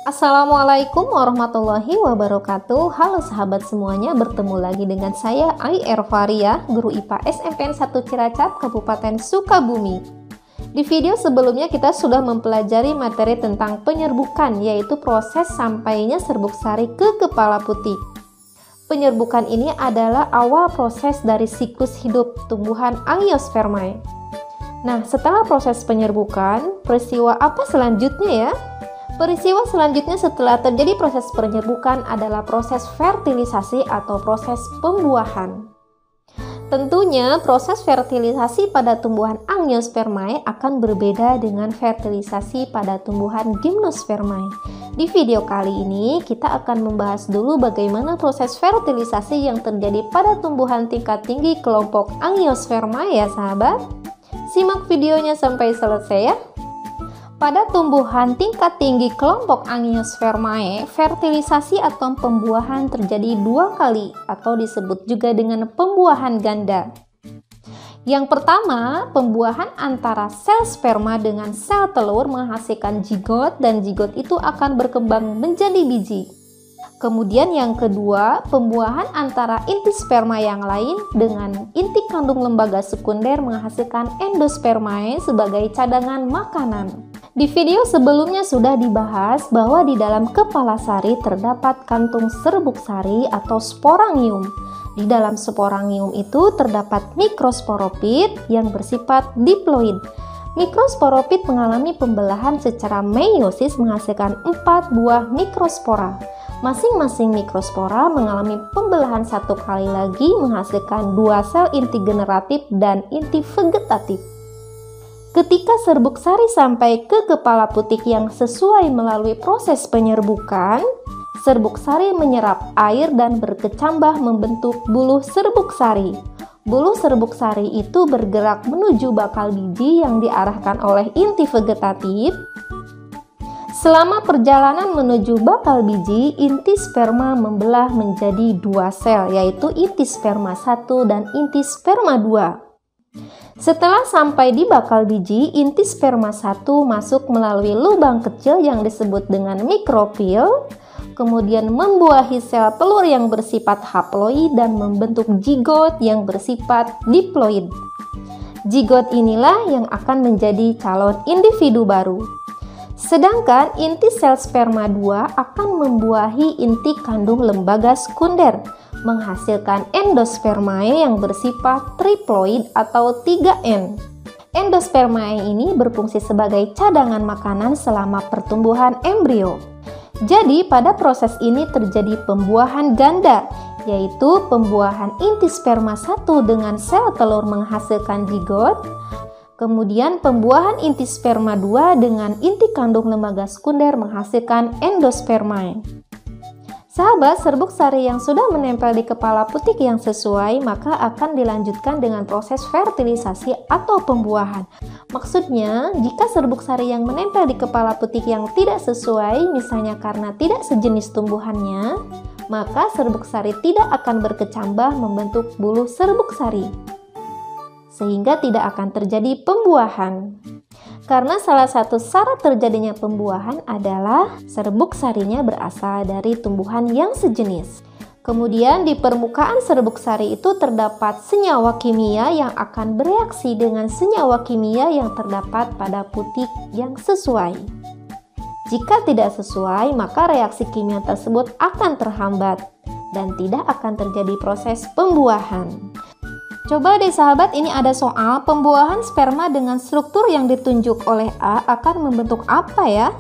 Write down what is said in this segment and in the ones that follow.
Assalamualaikum warahmatullahi wabarakatuh. Halo sahabat semuanya, bertemu lagi dengan saya Ai Ervaria, guru IPA SMPN 1 Ciracap, Kabupaten Sukabumi. Di video sebelumnya kita sudah mempelajari materi tentang penyerbukan, yaitu proses sampainya serbuk sari ke kepala putih. Penyerbukan ini adalah awal proses dari siklus hidup tumbuhan Angiospermae. Nah, setelah proses penyerbukan, peristiwa apa selanjutnya ya? Peristiwa selanjutnya setelah terjadi proses penyerbukan adalah proses fertilisasi atau proses pembuahan. Tentunya proses fertilisasi pada tumbuhan Angiospermae akan berbeda dengan fertilisasi pada tumbuhan Gymnospermae. Di video kali ini kita akan membahas dulu bagaimana proses fertilisasi yang terjadi pada tumbuhan tingkat tinggi kelompok Angiospermae ya sahabat. Simak videonya sampai selesai ya. Pada tumbuhan tingkat tinggi kelompok Angiospermae, fertilisasi atau pembuahan terjadi dua kali atau disebut juga dengan pembuahan ganda. Yang pertama, pembuahan antara sel sperma dengan sel telur menghasilkan zigot dan zigot itu akan berkembang menjadi biji. Kemudian yang kedua, pembuahan antara inti sperma yang lain dengan inti kandung lembaga sekunder menghasilkan endospermae sebagai cadangan makanan. Di video sebelumnya sudah dibahas bahwa di dalam kepala sari terdapat kantung serbuk sari atau sporangium. Di dalam sporangium itu terdapat mikrosporopit yang bersifat diploid. Mikrosporopit mengalami pembelahan secara meiosis menghasilkan 4 buah mikrospora. Masing-masing mikrospora mengalami pembelahan satu kali lagi menghasilkan 2 sel inti generatif dan inti vegetatif. Ketika serbuk sari sampai ke kepala putih yang sesuai melalui proses penyerbukan, serbuk sari menyerap air dan berkecambah membentuk buluh serbuk sari. Buluh serbuk sari itu bergerak menuju bakal biji yang diarahkan oleh inti vegetatif. Selama perjalanan menuju bakal biji, inti sperma membelah menjadi 2 sel, yaitu inti sperma 1 dan inti sperma 2. Setelah sampai di bakal biji, inti sperma 1 masuk melalui lubang kecil yang disebut dengan mikrofil, kemudian membuahi sel telur yang bersifat haploid dan membentuk zigot yang bersifat diploid. Zigot inilah yang akan menjadi calon individu baru. Sedangkan inti sel sperma 2 akan membuahi inti kandung lembaga sekunder, menghasilkan endospermae yang bersifat triploid atau 3N. Endospermae ini berfungsi sebagai cadangan makanan selama pertumbuhan embrio. Jadi pada proses ini terjadi pembuahan ganda, yaitu pembuahan inti sperma 1 dengan sel telur menghasilkan zigot, kemudian pembuahan inti sperma 2 dengan inti kandung lembaga sekunder menghasilkan endospermae. Sahabat, serbuk sari yang sudah menempel di kepala putik yang sesuai maka akan dilanjutkan dengan proses fertilisasi atau pembuahan. Maksudnya, jika serbuk sari yang menempel di kepala putik yang tidak sesuai, misalnya karena tidak sejenis tumbuhannya, maka serbuk sari tidak akan berkecambah membentuk buluh serbuk sari, sehingga tidak akan terjadi pembuahan. Karena salah satu syarat terjadinya pembuahan adalah serbuk sarinya berasal dari tumbuhan yang sejenis. Kemudian di permukaan serbuk sari itu terdapat senyawa kimia yang akan bereaksi dengan senyawa kimia yang terdapat pada putik yang sesuai. Jika tidak sesuai, maka reaksi kimia tersebut akan terhambat dan tidak akan terjadi proses pembuahan. Coba deh sahabat, ini ada soal pembuahan sperma dengan struktur yang ditunjuk oleh A akan membentuk apa ya?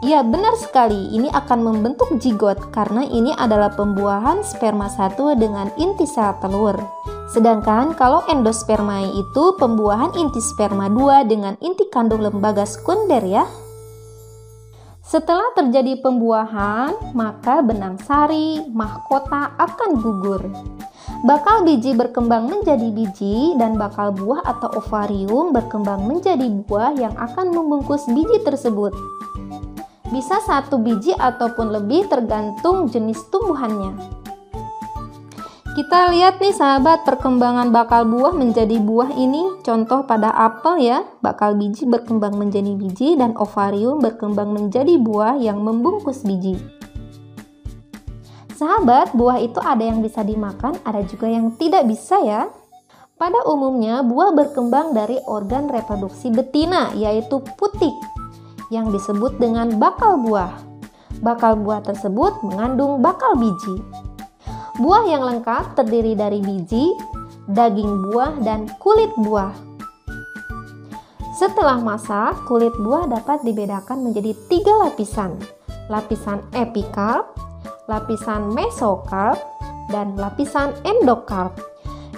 Ya, benar sekali, ini akan membentuk zigot karena ini adalah pembuahan sperma 1 dengan inti sel telur. Sedangkan kalau endospermae itu pembuahan inti sperma 2 dengan inti kandung lembaga sekunder ya. Setelah terjadi pembuahan, maka benang sari, mahkota akan gugur. Bakal biji berkembang menjadi biji dan bakal buah atau ovarium berkembang menjadi buah yang akan membungkus biji tersebut. Bisa 1 biji ataupun lebih tergantung jenis tumbuhannya. Kita lihat nih sahabat, perkembangan bakal buah menjadi buah ini contoh pada apel ya. Bakal biji berkembang menjadi biji dan ovarium berkembang menjadi buah yang membungkus biji. Sahabat, buah itu ada yang bisa dimakan, ada juga yang tidak bisa ya. Pada umumnya buah berkembang dari organ reproduksi betina yaitu putik yang disebut dengan bakal buah. Bakal buah tersebut mengandung bakal biji. Buah yang lengkap terdiri dari biji, daging buah, dan kulit buah. Setelah masak, kulit buah dapat dibedakan menjadi 3 lapisan. Lapisan epikarp, lapisan mesokarp, dan lapisan endokarp.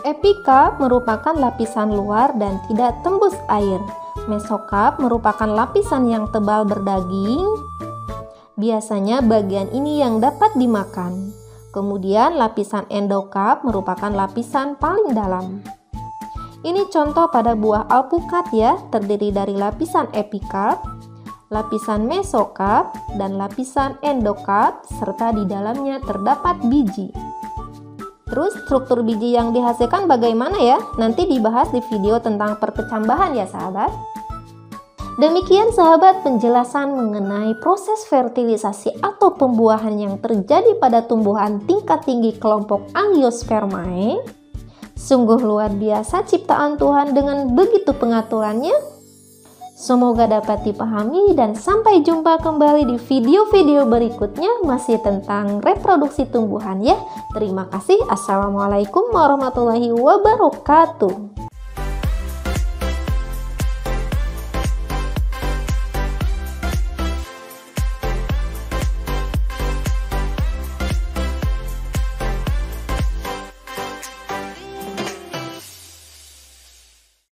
Epikarp merupakan lapisan luar dan tidak tembus air. Mesokarp merupakan lapisan yang tebal berdaging. Biasanya bagian ini yang dapat dimakan. Kemudian lapisan endokarp merupakan lapisan paling dalam. Ini contoh pada buah alpukat ya, terdiri dari lapisan epikarp, lapisan mesokarp, dan lapisan endokarp, serta di dalamnya terdapat biji. Terus struktur biji yang dihasilkan bagaimana ya? Nanti dibahas di video tentang perkecambahan ya sahabat. Demikian sahabat penjelasan mengenai proses fertilisasi atau pembuahan yang terjadi pada tumbuhan tingkat tinggi kelompok Angiospermae. Sungguh luar biasa ciptaan Tuhan dengan begitu pengaturannya. Semoga dapat dipahami dan sampai jumpa kembali di video-video berikutnya masih tentang reproduksi tumbuhan ya. Terima kasih. Assalamualaikum warahmatullahi wabarakatuh.